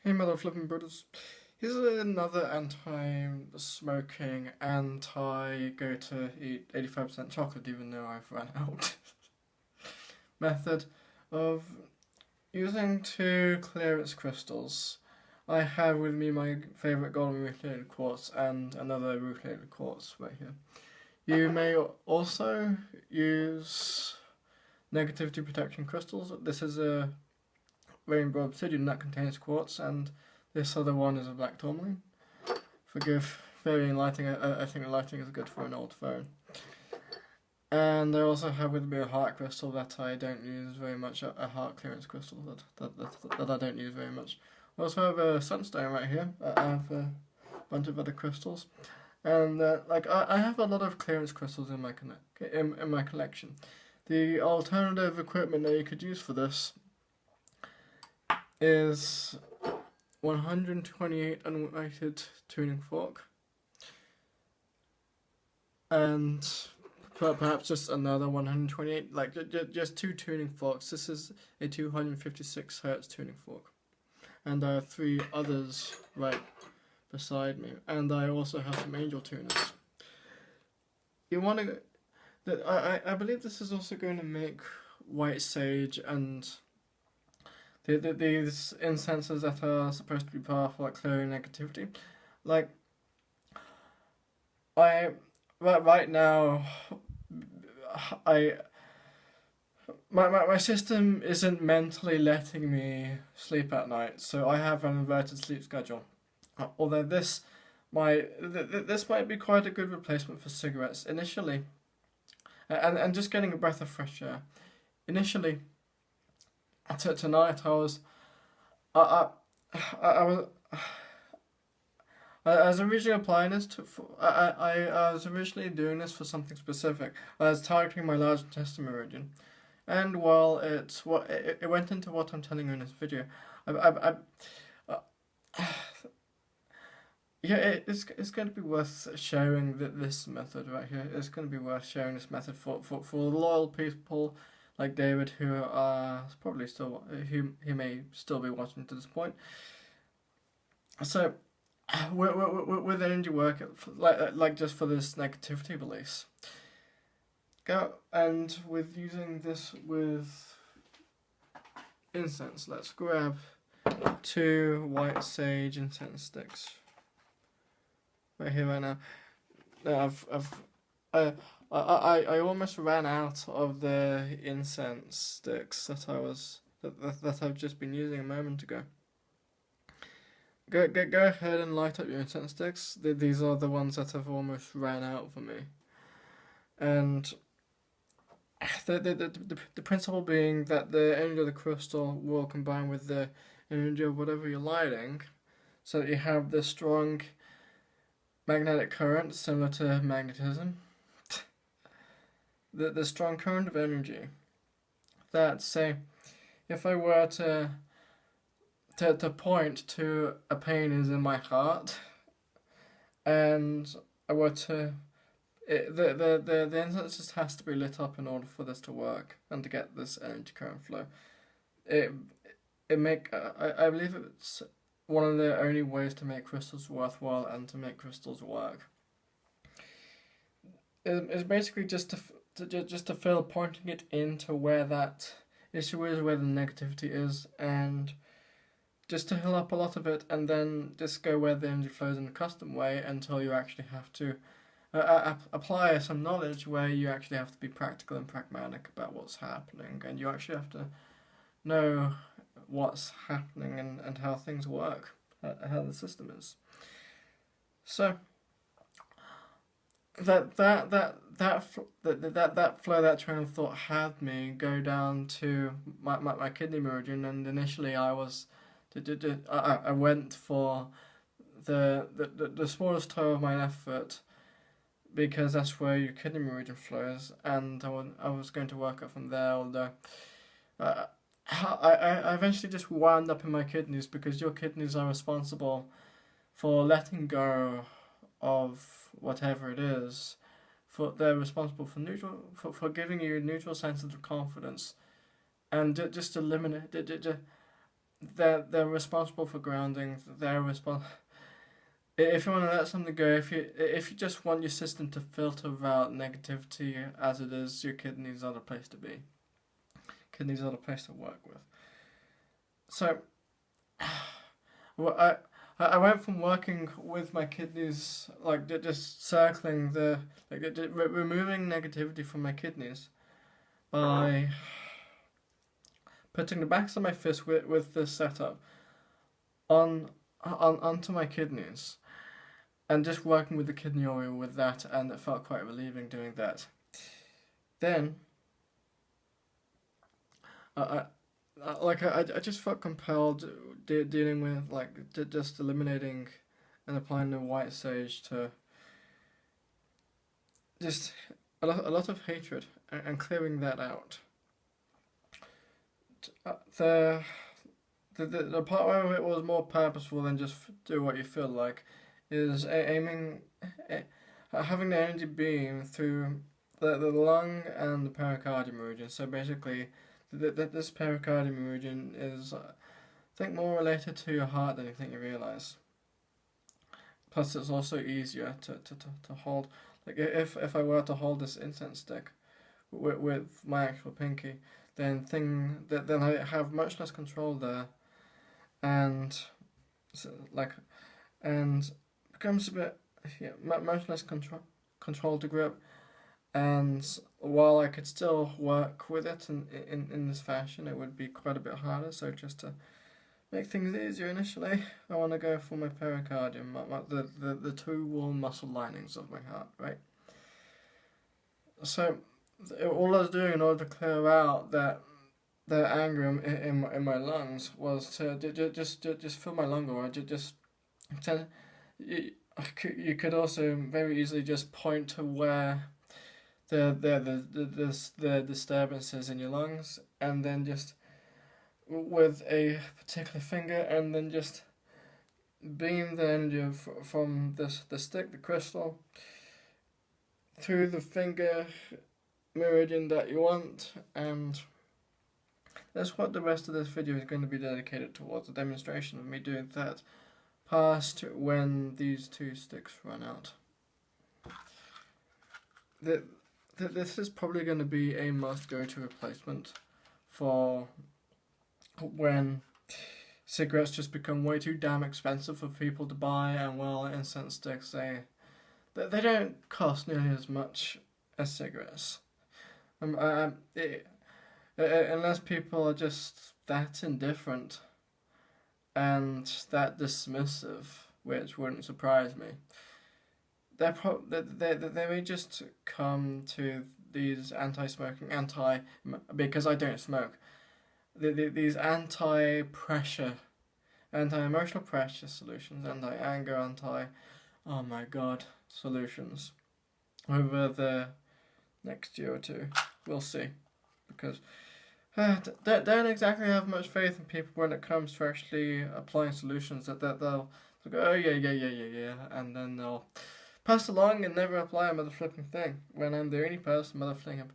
Hey, mother flipping brothers. Here's another anti-smoking, anti-go to eat 85% chocolate even though I've run out method of using two clearance crystals. I have with me my favourite golden rutilated quartz and another rutilated quartz right here. You may also use negativity protection crystals. This is a rainbow obsidian that contains quartz, and this other one is a black tourmaline. Forgive varying lighting. I think the lighting is good for an old phone. And I also have with me a heart crystal that I don't use very much, a heart clearance crystal that I don't use very much. I also have a sunstone right here. I have a bunch of other crystals. And I have a lot of clearance crystals in my collection. The alternative equipment that you could use for this is 128 unweighted tuning fork, and perhaps just another 128, like just two tuning forks. This is a 256 hertz tuning fork, and I have three others right beside me, and I also have some angel tuners. You want to? I believe this is also going to make white sage and these incenses that are supposed to be powerful at clearing negativity. Like, right now, I my system isn't mentally letting me sleep at night, so I have an inverted sleep schedule. Although this might be quite a good replacement for cigarettes initially, and just getting a breath of fresh air. Initially, tonight I, I was I was originally applying this I was originally doing this for something specific. I was targeting my large intestine meridian, and while it went into what I'm telling you in this video, I uh, yeah, it's going to be worth sharing this method right here. It's going to be worth sharing this method for loyal people like David, who are probably still who may still be watching to this point. So, with energy work, like just for this negativity release, go and with using this with incense. Let's grab two white sage incense sticks right here, right now. Now I almost ran out of the incense sticks that I've just been using a moment ago. Go ahead and light up your incense sticks. These are the ones that have almost ran out for me. And the principle being that the energy of the crystal will combine with the energy of whatever you're lighting, so that you have this strong magnetic current similar to magnetism. The strong current of energy that, say, if I were to point to a pain is in my heart, and I were to the incense just has to be lit up in order for this to work and to get this energy current flow. I believe it's one of the only ways to make crystals worthwhile and to make crystals work. It's basically just to feel pointing it into where that issue is, where the negativity is, and just to heal up a lot of it, and then just go where the energy flows in a custom way until you actually have to apply some knowledge where you actually have to be practical and pragmatic about what's happening, and you actually have to know what's happening and how things work, how the system is. So that flow, that train of thought had me go down to my kidney meridian, and initially I went for the smallest toe of my left foot, because that's where your kidney meridian flows, and I was going to work up from there, although I eventually just wound up in my kidneys, because your kidneys are responsible for letting go of whatever it is. They're responsible for giving you neutral sense of confidence, and just eliminate they're responsible for grounding. If you want to let something go, if you just want your system to filter out negativity as it is, your kidneys are the place to be. Kidneys are the place to work with. So, well, I went from working with my kidneys, like just circling removing negativity from my kidneys by putting the backs of my fist with this setup onto my kidneys, and just working with the kidney oil with that, and it felt quite relieving doing that. Then, I just felt compelled dealing with just eliminating and applying the white sage to just a lot of hatred and clearing that out. The part where it was more purposeful than just do what you feel like is having the energy beam through the lung and the pericardium region. So basically, this pericardium region is, I think, more related to your heart than you think you realize. Plus, it's also easier to hold. Like if I were to hold this incense stick with my actual pinky, then I have much less control there, and becomes a bit much less control to grip. And while I could still work with it in this fashion, it would be quite a bit harder. So just to make things easier initially, I want to go for my pericardium, the two warm muscle linings of my heart, right? So all I was doing in order to clear out the anger in my lungs was to just fill my lung, or you could also very easily just point to where the disturbances in your lungs, and then just with a particular finger, and then just beam the energy from the stick, the crystal, through the finger meridian that you want. And that's what the rest of this video is going to be dedicated towards, a demonstration of me doing that past when these two sticks run out. This is probably going to be a must-go-to replacement for when cigarettes just become way too damn expensive for people to buy, and well, incense sticks, they don't cost nearly as much as cigarettes. Unless people are just that indifferent and that dismissive, which wouldn't surprise me. They may just come to these anti-smoking, because I don't smoke, these anti-pressure, anti-emotional pressure solutions, anti-anger, oh my god solutions over the next year or two. We'll see, because don't exactly have much faith in people when it comes to actually applying solutions that they'll go, oh yeah, and then they'll pass along and never apply a motherflipping thing, when I'm the only person motherflipping.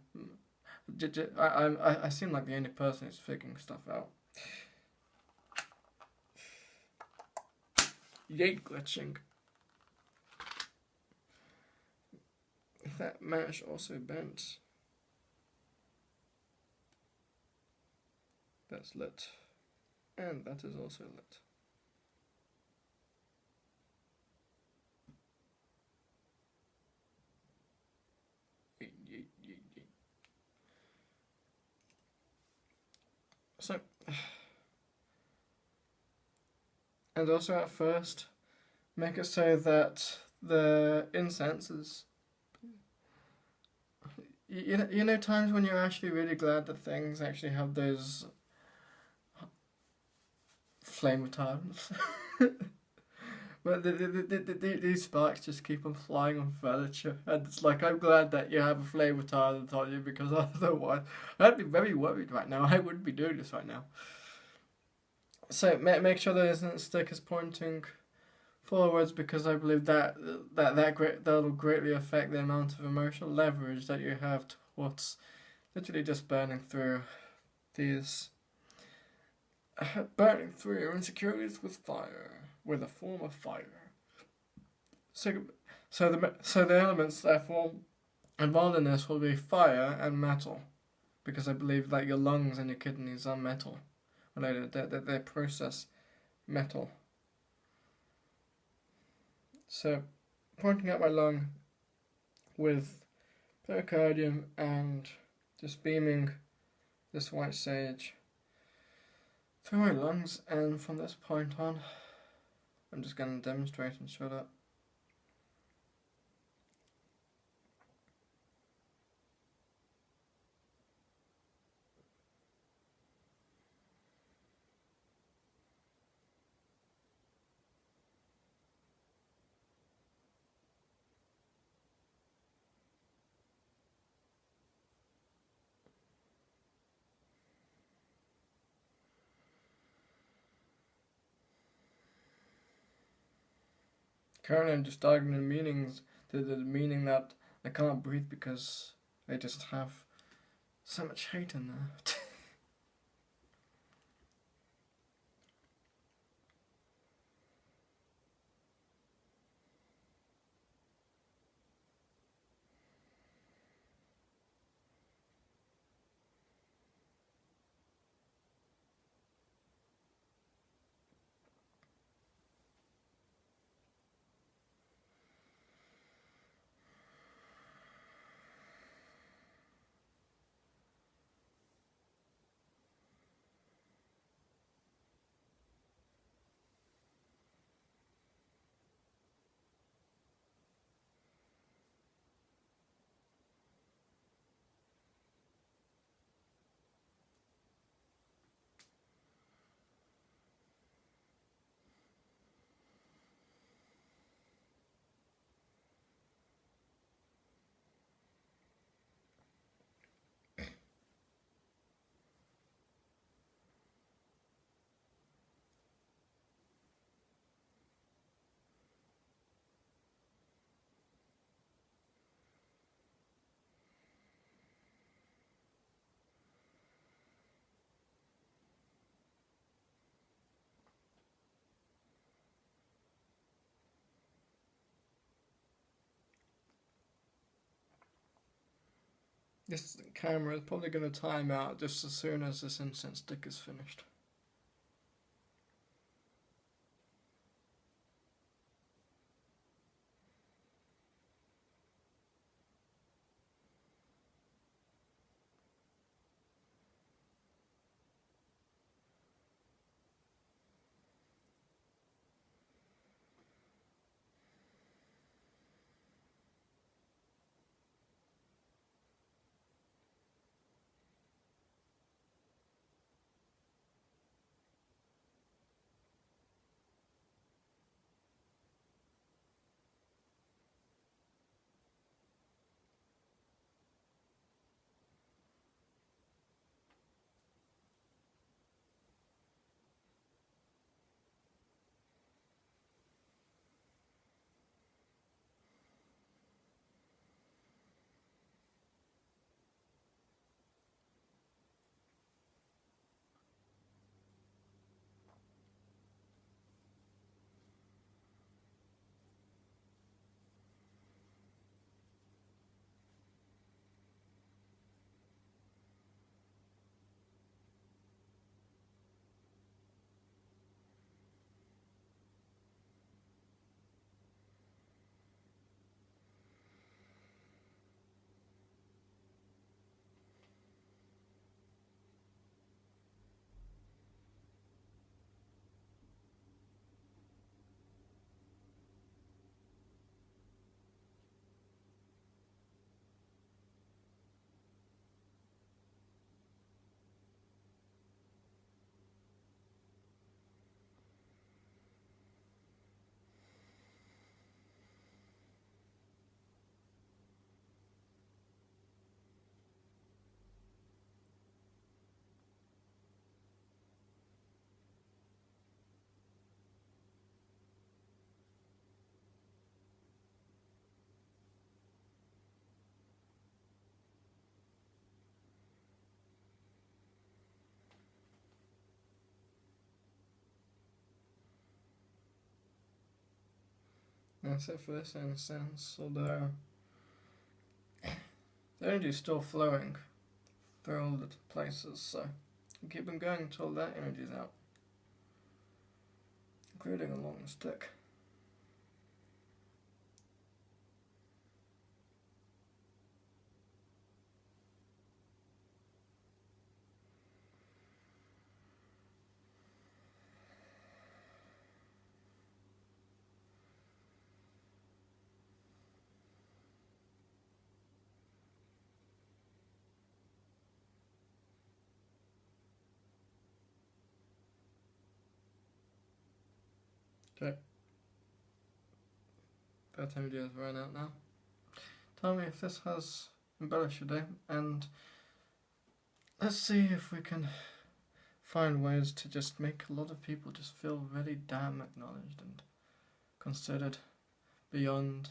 I seem like the only person who's figuring stuff out. Yay, glitching. That mash also bent. That's lit. And that is also lit. So, and also at first, make it so that the incense is, you know times when you're actually really glad that things actually have those flame retardants. But these sparks just keep on flying on furniture, and it's like, I'm glad that you have a flame retardant on you, because otherwise I'd be very worried right now. I wouldn't be doing this right now. So make sure the incense stick is pointing forwards, because I believe that'll greatly affect the amount of emotional leverage that you have towards literally just burning through these burning through your insecurities with fire, with a form of fire. So the elements therefore involved in this will be fire and metal, because I believe that your lungs and your kidneys are metal related. They process metal. So, pointing at my lung with pericardium and just beaming this white sage through my lungs, and from this point on, I'm just going to demonstrate and show that. Currently, I'm just diagramming the meanings, the meaning that I can't breathe because I just have so much hate in there. This camera is probably going to time out just as soon as this incense stick is finished. Except for this incense, although the energy is still flowing through all the places, so you keep them going until that energy's out, including a long stick. Okay. That energy has run out now. Tell me if this has embellished your day, and let's see if we can find ways to just make a lot of people just feel really damn acknowledged and considered beyond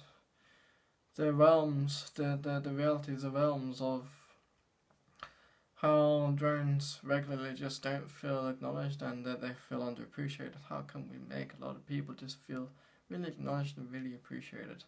the realms, the realities, the realms of how drones regularly just don't feel acknowledged and that they feel underappreciated. How can we make a lot of people just feel really acknowledged and really appreciated?